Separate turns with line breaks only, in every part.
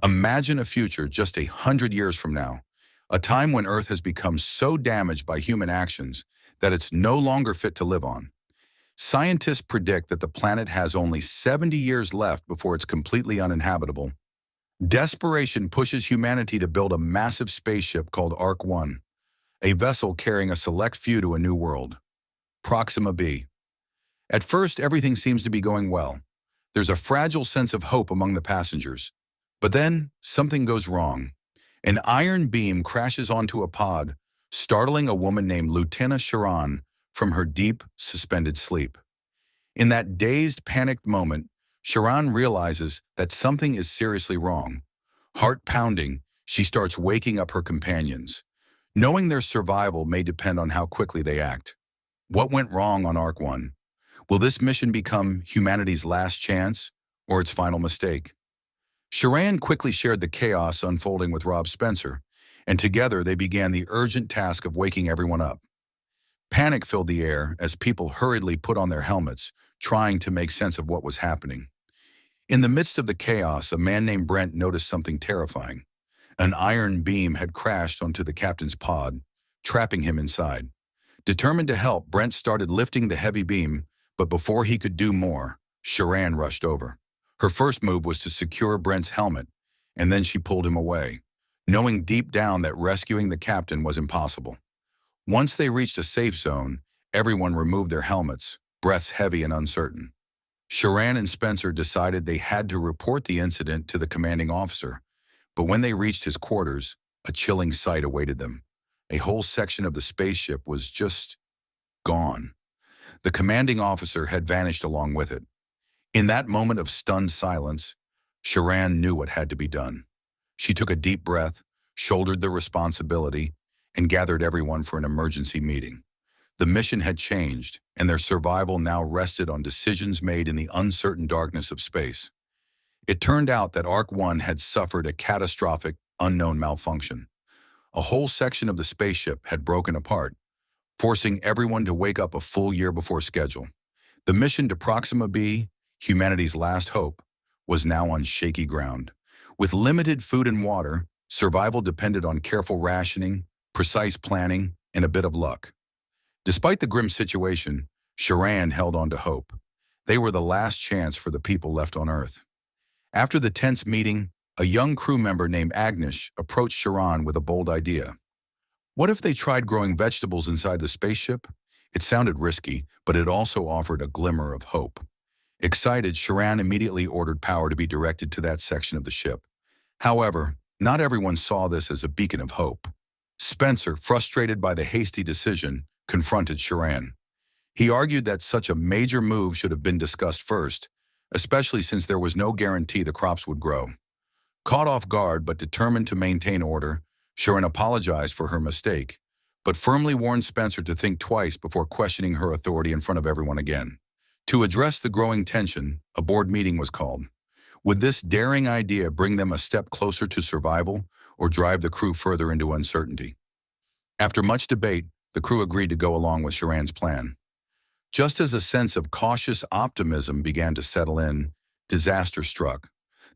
Imagine a future just 100 years from now, a time when Earth has become so damaged by human actions that it's no longer fit to live on. Scientists predict that the planet has only 70 years left before it's completely uninhabitable. Desperation pushes humanity to build a massive spaceship called Ark One, a vessel carrying a select few to a new world. Proxima B. At first, everything seems to be going well. There's a fragile sense of hope among the passengers. But then, something goes wrong. An iron beam crashes onto a pod, startling a woman named Lieutenant Sharon from her deep, suspended sleep. In that dazed, panicked moment, Sharon realizes that something is seriously wrong. Heart pounding, she starts waking up her companions, knowing their survival may depend on how quickly they act. What went wrong on Ark One? Will this mission become humanity's last chance or its final mistake? Sharon quickly shared the chaos unfolding with Rob Spencer, and together they began the urgent task of waking everyone up. Panic filled the air as people hurriedly put on their helmets, trying to make sense of what was happening. In the midst of the chaos, a man named Brent noticed something terrifying. An iron beam had crashed onto the captain's pod, trapping him inside. Determined to help, Brent started lifting the heavy beam, but before he could do more, Sharon rushed over. Her first move was to secure Brent's helmet, and then she pulled him away, knowing deep down that rescuing the captain was impossible. Once they reached a safe zone, everyone removed their helmets, breaths heavy and uncertain. Sharon and Spencer decided they had to report the incident to the commanding officer, but when they reached his quarters, a chilling sight awaited them. A whole section of the spaceship was just gone. The commanding officer had vanished along with it. In that moment of stunned silence, Sharon knew what had to be done. She took a deep breath, shouldered the responsibility, and gathered everyone for an emergency meeting. The mission had changed, and their survival now rested on decisions made in the uncertain darkness of space. It turned out that Ark One had suffered a catastrophic, unknown malfunction. A whole section of the spaceship had broken apart, forcing everyone to wake up a full year before schedule. The mission to Proxima B, humanity's last hope, was now on shaky ground. With limited food and water, survival depended on careful rationing, precise planning, and a bit of luck. Despite the grim situation, Sharon held on to hope. They were the last chance for the people left on Earth. After the tense meeting, a young crew member named Agnes approached Sharon with a bold idea. What if they tried growing vegetables inside the spaceship? It sounded risky, but it also offered a glimmer of hope. Excited, Sharon immediately ordered power to be directed to that section of the ship. However, not everyone saw this as a beacon of hope. Spencer, frustrated by the hasty decision, confronted Sharon. He argued that such a major move should have been discussed first, especially since there was no guarantee the crops would grow. Caught off guard but determined to maintain order, Sharon apologized for her mistake, but firmly warned Spencer to think twice before questioning her authority in front of everyone again. To address the growing tension, a board meeting was called. Would this daring idea bring them a step closer to survival or drive the crew further into uncertainty? After much debate, the crew agreed to go along with Sharon's plan. Just as a sense of cautious optimism began to settle in, disaster struck.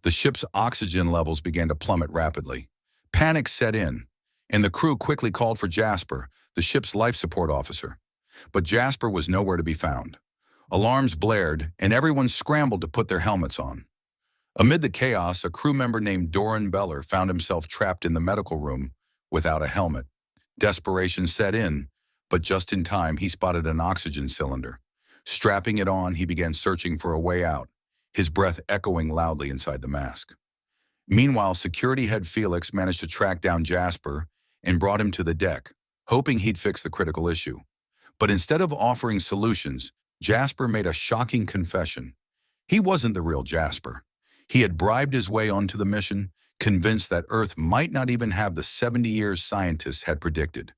The ship's oxygen levels began to plummet rapidly. Panic set in, and the crew quickly called for Jasper, the ship's life support officer. But Jasper was nowhere to be found. Alarms blared, and everyone scrambled to put their helmets on. Amid the chaos, a crew member named Doran Beller found himself trapped in the medical room without a helmet. Desperation set in, but just in time he spotted an oxygen cylinder. Strapping it on, he began searching for a way out, his breath echoing loudly inside the mask. Meanwhile, security head Felix managed to track down Jasper and brought him to the deck, hoping he'd fix the critical issue. But instead of offering solutions, Jasper made a shocking confession. He wasn't the real Jasper. He had bribed his way onto the mission, convinced that Earth might not even have the 70 years scientists had predicted.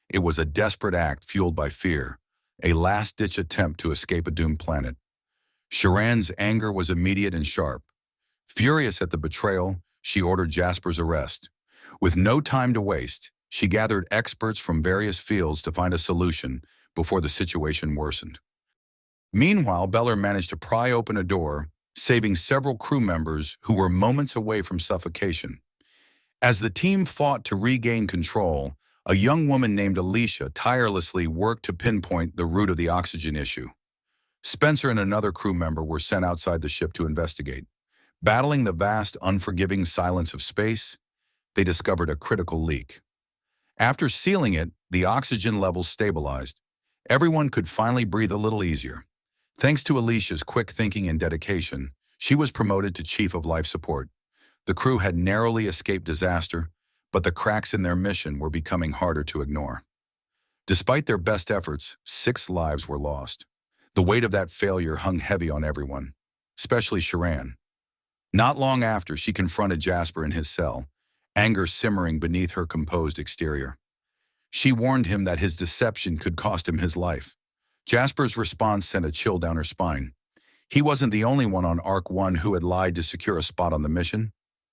It was a desperate act fueled by fear, a last-ditch attempt to escape a doomed planet. Sharon's anger was immediate and sharp. Furious at the betrayal, she ordered Jasper's arrest. With no time to waste, she gathered experts from various fields to find a solution before the situation worsened. Meanwhile, Beller managed to pry open a door saving several crew members who were moments away from suffocation. As the team fought to regain control, a young woman named Alicia tirelessly worked to pinpoint the root of the oxygen issue. Spencer and another crew member were sent outside the ship to investigate. Battling the vast, unforgiving silence of space, they discovered a critical leak. After sealing it, the oxygen levels stabilized. Everyone could finally breathe a little easier. Thanks to Alicia's quick thinking and dedication, she was promoted to Chief of Life Support. The crew had narrowly escaped disaster, but the cracks in their mission were becoming harder to ignore. Despite their best efforts, 6 lives were lost. The weight of that failure hung heavy on everyone, especially Sharan. Not long after, she confronted Jasper in his cell, anger simmering beneath her composed exterior. She warned him that his deception could cost him his life. Jasper's response sent a chill down her spine. He wasn't the only one on Ark One who had lied to secure a spot on the mission.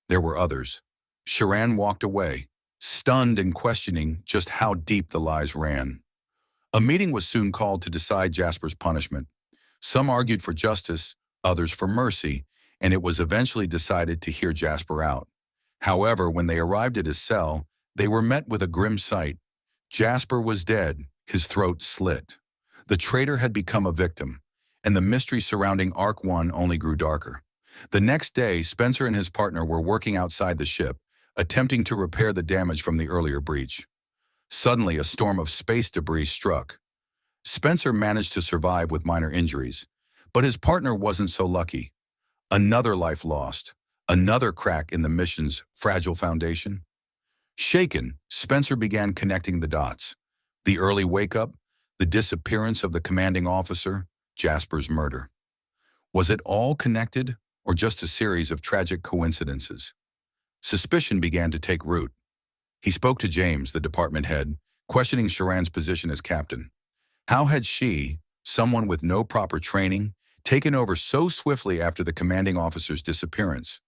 There were others. Sharan walked away, stunned and questioning just how deep the lies ran. A meeting was soon called to decide Jasper's punishment. Some argued for justice, others for mercy, and it was eventually decided to hear Jasper out. However, when they arrived at his cell, they were met with a grim sight. Jasper was dead, his throat slit. The traitor had become a victim, and the mystery surrounding Ark One only grew darker. The next day, Spencer and his partner were working outside the ship, attempting to repair the damage from the earlier breach. Suddenly, a storm of space debris struck. Spencer managed to survive with minor injuries, but his partner wasn't so lucky. Another life lost, another crack in the mission's fragile foundation. Shaken, Spencer began connecting the dots. The early wake-up, the disappearance of the commanding officer, Jasper's murder. Was it all connected, or just a series of tragic coincidences? Suspicion began to take root. He spoke to James, the department head, questioning Sharan's position as captain. How had she, someone with no proper training, taken over so swiftly after the commanding officer's disappearance?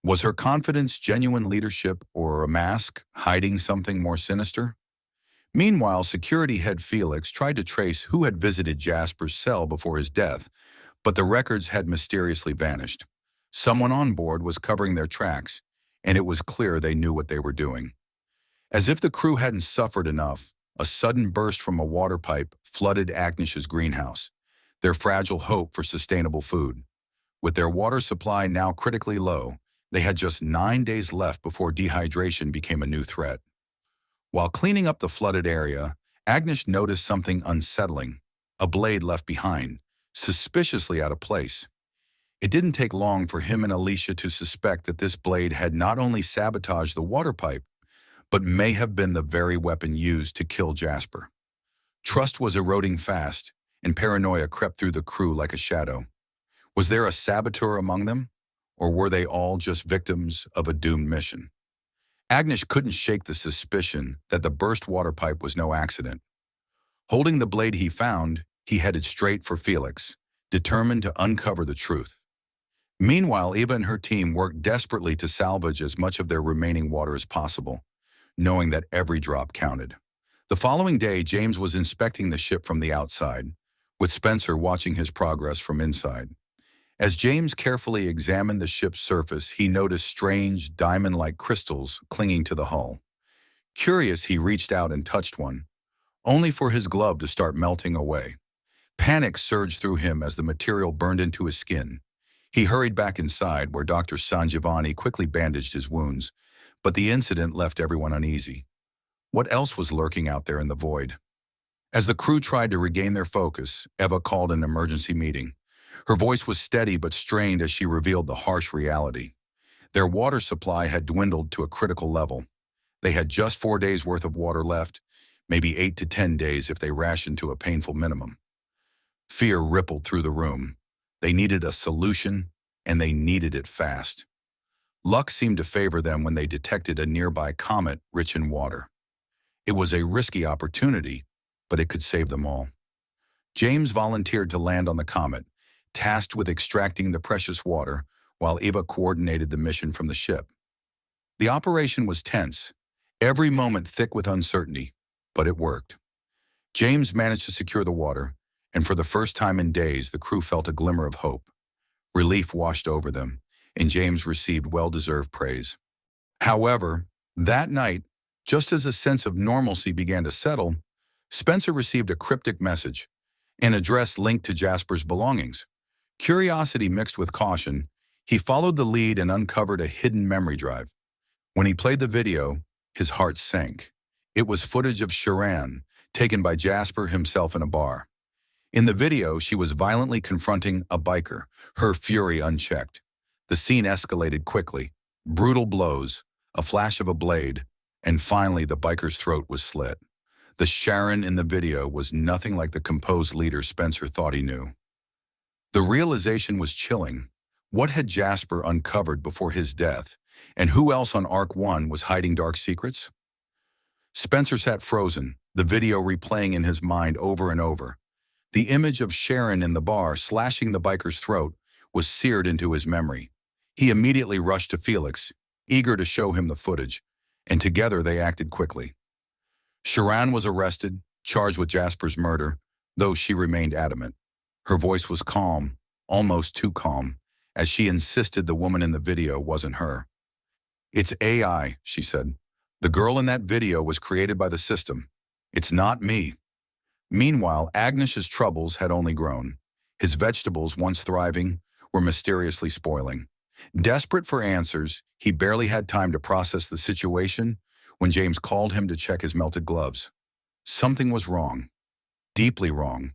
Was her confidence genuine leadership or a mask hiding something more sinister? Meanwhile, security head Felix tried to trace who had visited Jasper's cell before his death, but the records had mysteriously vanished. Someone on board was covering their tracks, and it was clear they knew what they were doing. As if the crew hadn't suffered enough, a sudden burst from a water pipe flooded Agnish's greenhouse, their fragile hope for sustainable food. With their water supply now critically low, they had just 9 days left before dehydration became a new threat. While cleaning up the flooded area, Agnish noticed something unsettling, a blade left behind, suspiciously out of place. It didn't take long for him and Alicia to suspect that this blade had not only sabotaged the water pipe, but may have been the very weapon used to kill Jasper. Trust was eroding fast, and paranoia crept through the crew like a shadow. Was there a saboteur among them, or were they all just victims of a doomed mission? Agnish couldn't shake the suspicion that the burst water pipe was no accident. Holding the blade he found, he headed straight for Felix, determined to uncover the truth. Meanwhile, Eva and her team worked desperately to salvage as much of their remaining water as possible, knowing that every drop counted. The following day, James was inspecting the ship from the outside, with Spencer watching his progress from inside. As James carefully examined the ship's surface, he noticed strange, diamond-like crystals clinging to the hull. Curious, he reached out and touched one, only for his glove to start melting away. Panic surged through him as the material burned into his skin. He hurried back inside, where Dr. Sangiovanni quickly bandaged his wounds, but the incident left everyone uneasy. What else was lurking out there in the void? As the crew tried to regain their focus, Eva called an emergency meeting. Her voice was steady but strained as she revealed the harsh reality. Their water supply had dwindled to a critical level. They had just 4 days' worth of water left, maybe 8 to 10 days if they rationed to a painful minimum. Fear rippled through the room. They needed a solution, and they needed it fast. Luck seemed to favor them when they detected a nearby comet rich in water. It was a risky opportunity, but it could save them all. James volunteered to land on the comet, tasked with extracting the precious water, while Eva coordinated the mission from the ship. The operation was tense, every moment thick with uncertainty, but it worked. James managed to secure the water, and for the first time in days, the crew felt a glimmer of hope. Relief washed over them, and James received well-deserved praise. However, that night, just as a sense of normalcy began to settle, Spencer received a cryptic message, an address linked to Jasper's belongings. Curiosity mixed with caution, he followed the lead and uncovered a hidden memory drive. When he played the video, his heart sank. It was footage of Sharan, taken by Jasper himself in a bar. In the video, she was violently confronting a biker, her fury unchecked. The scene escalated quickly. Brutal blows, a flash of a blade, and finally the biker's throat was slit. The Sharon in the video was nothing like the composed leader Spencer thought he knew. The realization was chilling. What had Jasper uncovered before his death, and who else on Ark One was hiding dark secrets? Spencer sat frozen, the video replaying in his mind over and over. The image of Sharon in the bar slashing the biker's throat was seared into his memory. He immediately rushed to Felix, eager to show him the footage, and together they acted quickly. Sharan was arrested, charged with Jasper's murder, though she remained adamant. Her voice was calm, almost too calm, as she insisted the woman in the video wasn't her. "It's AI," she said. "The girl in that video was created by the system. It's not me." Meanwhile, Agnesh's troubles had only grown. His vegetables, once thriving, were mysteriously spoiling. Desperate for answers, he barely had time to process the situation when James called him to check his melted gloves. Something was wrong. Deeply wrong.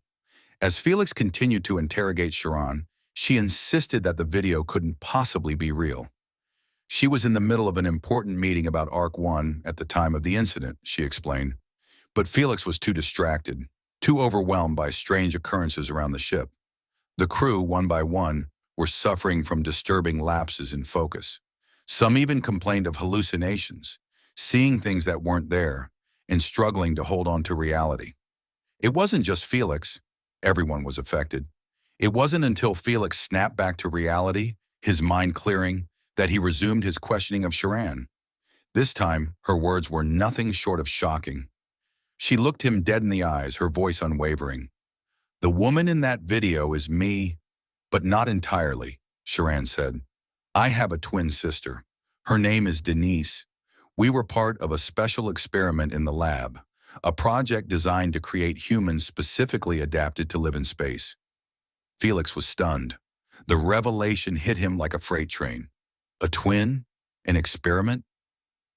As Felix continued to interrogate Sharan, she insisted that the video couldn't possibly be real. She was in the middle of an important meeting about Ark One at the time of the incident, she explained. But Felix was too distracted, too overwhelmed by strange occurrences around the ship. The crew, one by one, were suffering from disturbing lapses in focus. Some even complained of hallucinations, seeing things that weren't there, and struggling to hold on to reality. It wasn't just Felix. Everyone was affected. It wasn't until Felix snapped back to reality, his mind clearing, that he resumed his questioning of Sharan. This time, her words were nothing short of shocking. She looked him dead in the eyes, her voice unwavering. "The woman in that video is me, but not entirely," Sharan said. "I have a twin sister. Her name is Denise. We were part of a special experiment in the lab, a project designed to create humans specifically adapted to live in space." Felix was stunned. The revelation hit him like a freight train. A twin? An experiment?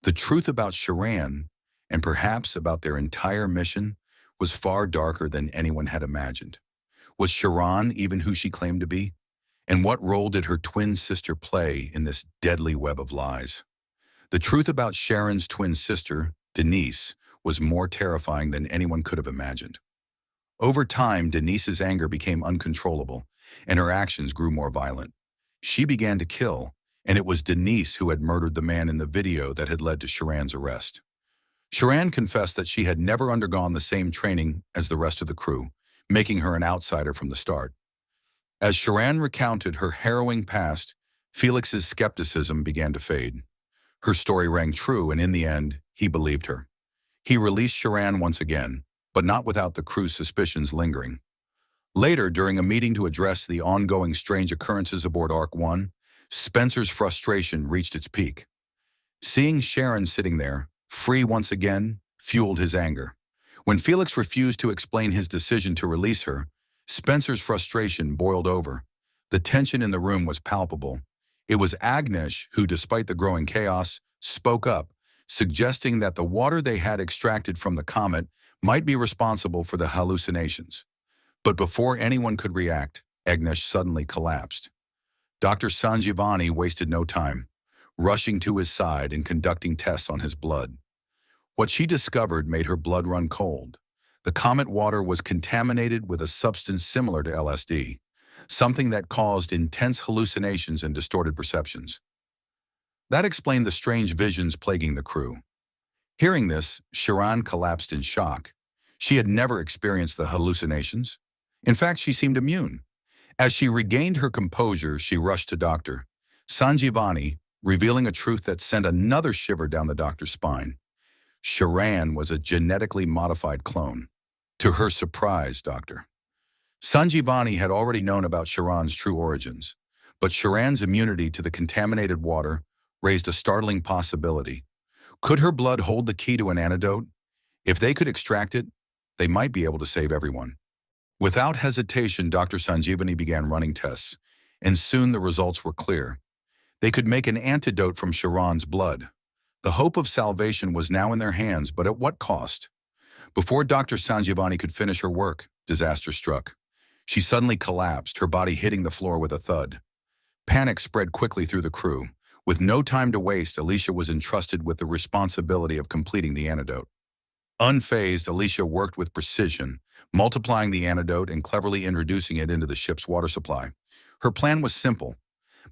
The truth about Sharan, and perhaps about their entire mission, was far darker than anyone had imagined. Was Sharan even who she claimed to be? And what role did her twin sister play in this deadly web of lies? The truth about Sharon's twin sister, Denise, was more terrifying than anyone could have imagined. Over time, Denise's anger became uncontrollable, and her actions grew more violent. She began to kill, and it was Denise who had murdered the man in the video that had led to Sharan's arrest. Sharan confessed that she had never undergone the same training as the rest of the crew, making her an outsider from the start. As Sharan recounted her harrowing past, Felix's skepticism began to fade. Her story rang true, and in the end, he believed her. He released Sharan once again, but not without the crew's suspicions lingering. Later, during a meeting to address the ongoing strange occurrences aboard Ark One, Spencer's frustration reached its peak. Seeing Sharon sitting there, free once again, fueled his anger. When Felix refused to explain his decision to release her, Spencer's frustration boiled over. The tension in the room was palpable. It was Agnesh who, despite the growing chaos, spoke up, suggesting that the water they had extracted from the comet might be responsible for the hallucinations. But before anyone could react, Agnesh suddenly collapsed. Dr. Sanjivani wasted no time, rushing to his side and conducting tests on his blood. What she discovered made her blood run cold. The comet water was contaminated with a substance similar to LSD, something that caused intense hallucinations and distorted perceptions. That explained the strange visions plaguing the crew. Hearing this, Sharan collapsed in shock. She had never experienced the hallucinations. In fact, she seemed immune. As she regained her composure, she rushed to Dr. Sanjivani, revealing a truth that sent another shiver down the doctor's spine. Sharan was a genetically modified clone. To her surprise, Dr. Sanjivani had already known about Sharan's true origins, But Sharan's immunity to the contaminated water raised a startling possibility. Could her blood hold the key to an antidote? If they could extract it, they might be able to save everyone. Without hesitation, Dr. Sanjeevani began running tests, and soon the results were clear. They could make an antidote from Sharan's blood. The hope of salvation was now in their hands, but at what cost? Before Dr. Sanjeevani could finish her work, disaster struck. She suddenly collapsed, her body hitting the floor with a thud. Panic spread quickly through the crew. With no time to waste, Alicia was entrusted with the responsibility of completing the antidote. Unfazed, Alicia worked with precision, multiplying the antidote and cleverly introducing it into the ship's water supply. Her plan was simple.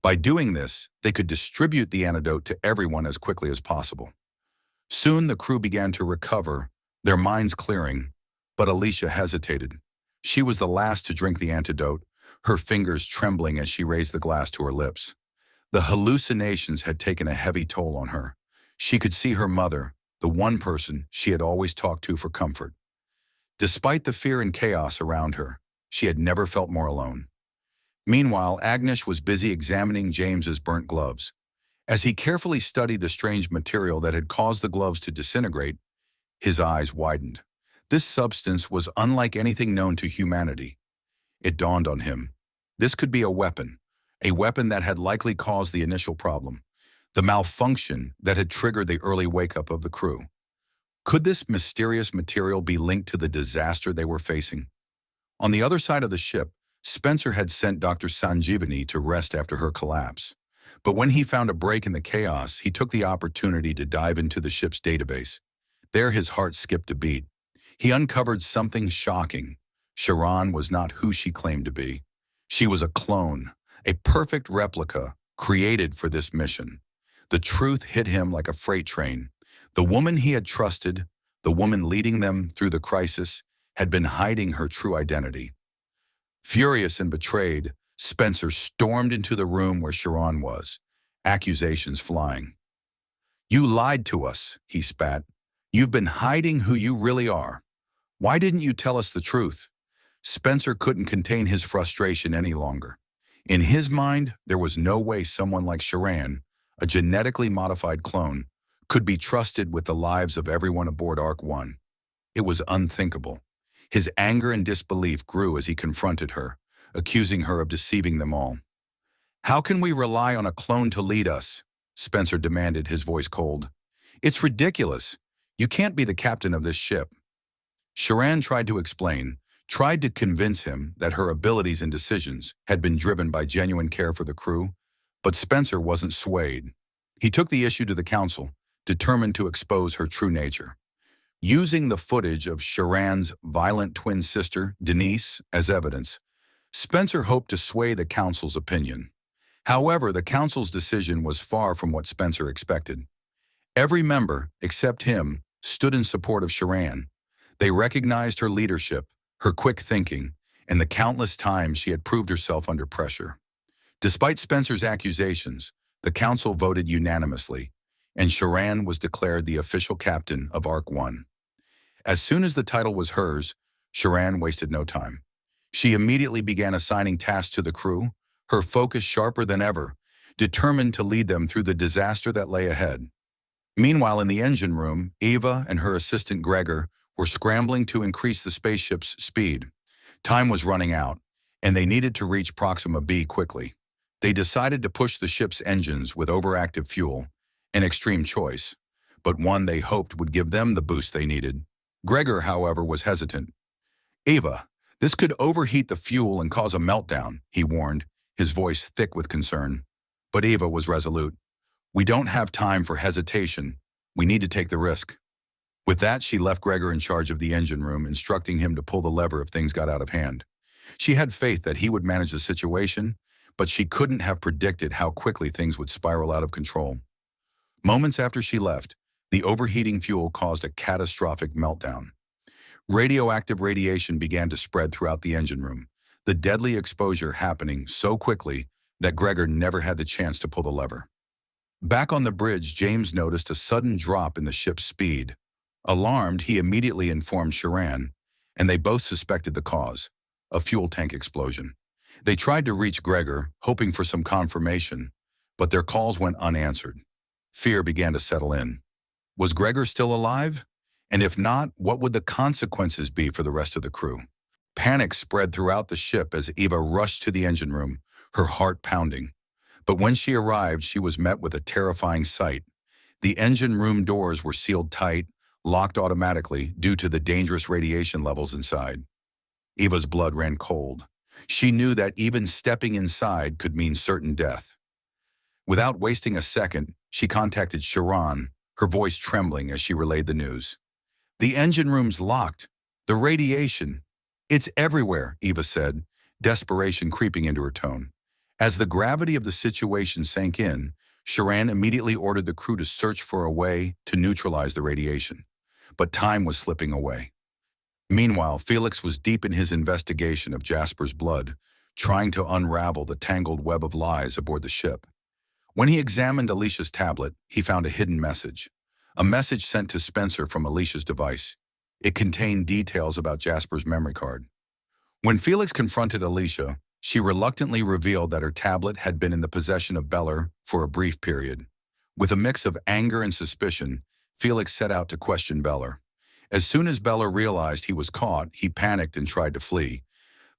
By doing this, they could distribute the antidote to everyone as quickly as possible. Soon the crew began to recover, their minds clearing, but Alicia hesitated. She was the last to drink the antidote, her fingers trembling as she raised the glass to her lips. The hallucinations had taken a heavy toll on her. She could see her mother, the one person she had always talked to for comfort. Despite the fear and chaos around her, she had never felt more alone. Meanwhile, Agnesh was busy examining James's burnt gloves. As he carefully studied the strange material that had caused the gloves to disintegrate, his eyes widened. This substance was unlike anything known to humanity. It dawned on him. This could be a weapon that had likely caused the initial problem, the malfunction that had triggered the early wake-up of the crew. Could this mysterious material be linked to the disaster they were facing? On the other side of the ship, Spencer had sent Dr. Sanjeevani to rest after her collapse. But when he found a break in the chaos, he took the opportunity to dive into the ship's database. There his heart skipped a beat. He uncovered something shocking. Sharan was not who she claimed to be. She was a clone, a perfect replica created for this mission. The truth hit him like a freight train. The woman he had trusted, the woman leading them through the crisis, had been hiding her true identity. Furious and betrayed, Spencer stormed into the room where Sharan was, accusations flying. "You lied to us," he spat. "You've been hiding who you really are. Why didn't you tell us the truth?" Spencer couldn't contain his frustration any longer. In his mind, there was no way someone like Sharan, a genetically modified clone, could be trusted with the lives of everyone aboard Ark One. It was unthinkable. His anger and disbelief grew as he confronted her, accusing her of deceiving them all. "How can we rely on a clone to lead us?" Spencer demanded, his voice cold. "It's ridiculous. You can't be the captain of this ship." Sharan tried to explain, tried to convince him that her abilities and decisions had been driven by genuine care for the crew, but Spencer wasn't swayed. He took the issue to the council, determined to expose her true nature. Using the footage of Sharan's violent twin sister, Denise, as evidence, Spencer hoped to sway the council's opinion. However, the council's decision was far from what Spencer expected. Every member, except him, stood in support of Sharan. They recognized her leadership, her quick thinking, and the countless times she had proved herself under pressure. Despite Spencer's accusations, the council voted unanimously, and Sharan was declared the official captain of Ark One. As soon as the title was hers, Sharan wasted no time. She immediately began assigning tasks to the crew, her focus sharper than ever, determined to lead them through the disaster that lay ahead. Meanwhile, in the engine room, Eva and her assistant Gregor were scrambling to increase the spaceship's speed. Time was running out, and they needed to reach Proxima B quickly. They decided to push the ship's engines with overactive fuel, an extreme choice, but one they hoped would give them the boost they needed. Gregor, however, was hesitant. "Eva, this could overheat the fuel and cause a meltdown," he warned, his voice thick with concern. But Eva was resolute. "We don't have time for hesitation. We need to take the risk." With that, she left Gregor in charge of the engine room, instructing him to pull the lever if things got out of hand. She had faith that he would manage the situation, but she couldn't have predicted how quickly things would spiral out of control. Moments after she left, the overheating fuel caused a catastrophic meltdown. Radioactive radiation began to spread throughout the engine room, the deadly exposure happening so quickly that Gregor never had the chance to pull the lever. Back on the bridge, James noticed a sudden drop in the ship's speed. Alarmed, he immediately informed Sharan, and they both suspected the cause, a fuel tank explosion. They tried to reach Gregor, hoping for some confirmation, but their calls went unanswered. Fear began to settle in. Was Gregor still alive? And if not, what would the consequences be for the rest of the crew? Panic spread throughout the ship as Eva rushed to the engine room, her heart pounding. But when she arrived, she was met with a terrifying sight. The engine room doors were sealed tight, locked automatically due to the dangerous radiation levels inside. Eva's blood ran cold. She knew that even stepping inside could mean certain death. Without wasting a second, she contacted Sharon, her voice trembling as she relayed the news. The engine room's locked. The radiation. It's everywhere, Eva said, desperation creeping into her tone. As the gravity of the situation sank in, Sharon immediately ordered the crew to search for a way to neutralize the radiation. But time was slipping away. Meanwhile, Felix was deep in his investigation of Jasper's blood, trying to unravel the tangled web of lies aboard the ship. When he examined Alicia's tablet, he found a hidden message. A message sent to Spencer from Alicia's device. It contained details about Jasper's memory card. When Felix confronted Alicia, she reluctantly revealed that her tablet had been in the possession of Beller for a brief period. With a mix of anger and suspicion, Felix set out to question Beller. As soon as Beller realized he was caught, he panicked and tried to flee,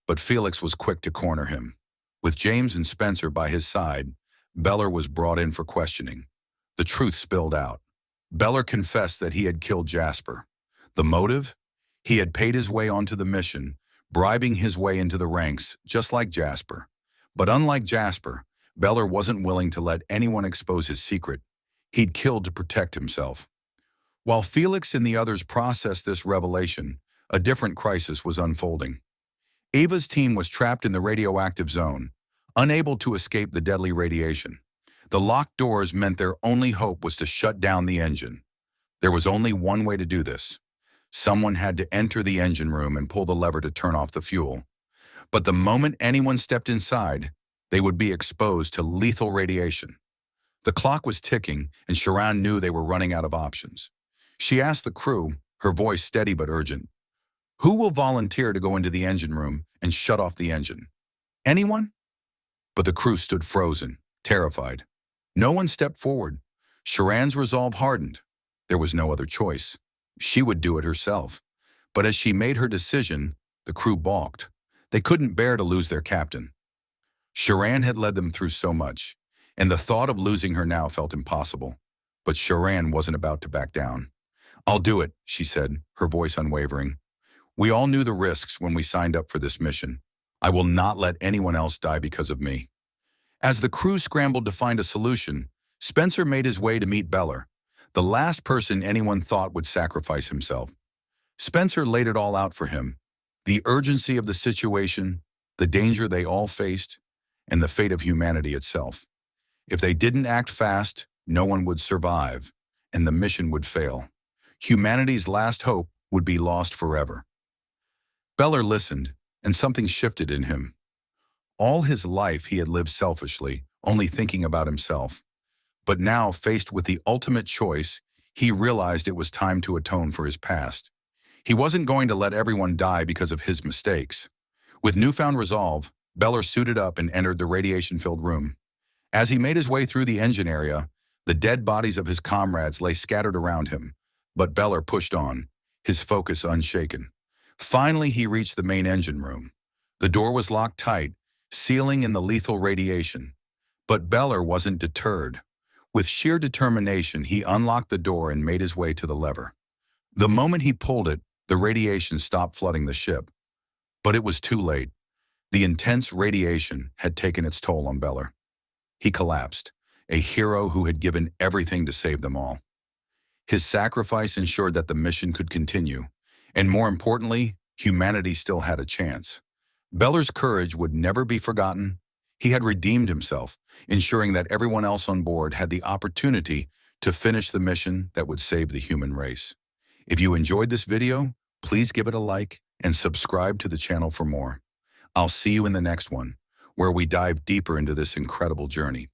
but Felix was quick to corner him. With James and Spencer by his side, Beller was brought in for questioning. The truth spilled out. Beller confessed that he had killed Jasper. The motive? He had paid his way onto the mission, bribing his way into the ranks, just like Jasper. But unlike Jasper, Beller wasn't willing to let anyone expose his secret. He'd killed to protect himself. While Felix and the others processed this revelation, a different crisis was unfolding. Ava's team was trapped in the radioactive zone, unable to escape the deadly radiation. The locked doors meant their only hope was to shut down the engine. There was only one way to do this. Someone had to enter the engine room and pull the lever to turn off the fuel. But the moment anyone stepped inside, they would be exposed to lethal radiation. The clock was ticking, and Sharon knew they were running out of options. She asked the crew, her voice steady but urgent, "Who will volunteer to go into the engine room and shut off the engine? Anyone?" But the crew stood frozen, terrified. No one stepped forward. Sharon's resolve hardened. There was no other choice. She would do it herself. But as she made her decision, the crew balked. They couldn't bear to lose their captain. Sharon had led them through so much, and the thought of losing her now felt impossible. But Sharon wasn't about to back down. "I'll do it," she said, her voice unwavering. "We all knew the risks when we signed up for this mission. I will not let anyone else die because of me." As the crew scrambled to find a solution, Spencer made his way to meet Beller, the last person anyone thought would sacrifice himself. Spencer laid it all out for him: the urgency of the situation, the danger they all faced, and the fate of humanity itself. If they didn't act fast, no one would survive, and the mission would fail. Humanity's last hope would be lost forever. Beller listened, and something shifted in him. All his life he had lived selfishly, only thinking about himself. But now, faced with the ultimate choice, he realized it was time to atone for his past. He wasn't going to let everyone die because of his mistakes. With newfound resolve, Beller suited up and entered the radiation-filled room. As he made his way through the engine area, the dead bodies of his comrades lay scattered around him. But Beller pushed on, his focus unshaken. Finally, he reached the main engine room. The door was locked tight, sealing in the lethal radiation. But Beller wasn't deterred. With sheer determination, he unlocked the door and made his way to the lever. The moment he pulled it, the radiation stopped flooding the ship. But it was too late. The intense radiation had taken its toll on Beller. He collapsed, a hero who had given everything to save them all. His sacrifice ensured that the mission could continue, and more importantly, humanity still had a chance. Beller's courage would never be forgotten. He had redeemed himself, ensuring that everyone else on board had the opportunity to finish the mission that would save the human race. If you enjoyed this video, please give it a like and subscribe to the channel for more. I'll see you in the next one, where we dive deeper into this incredible journey.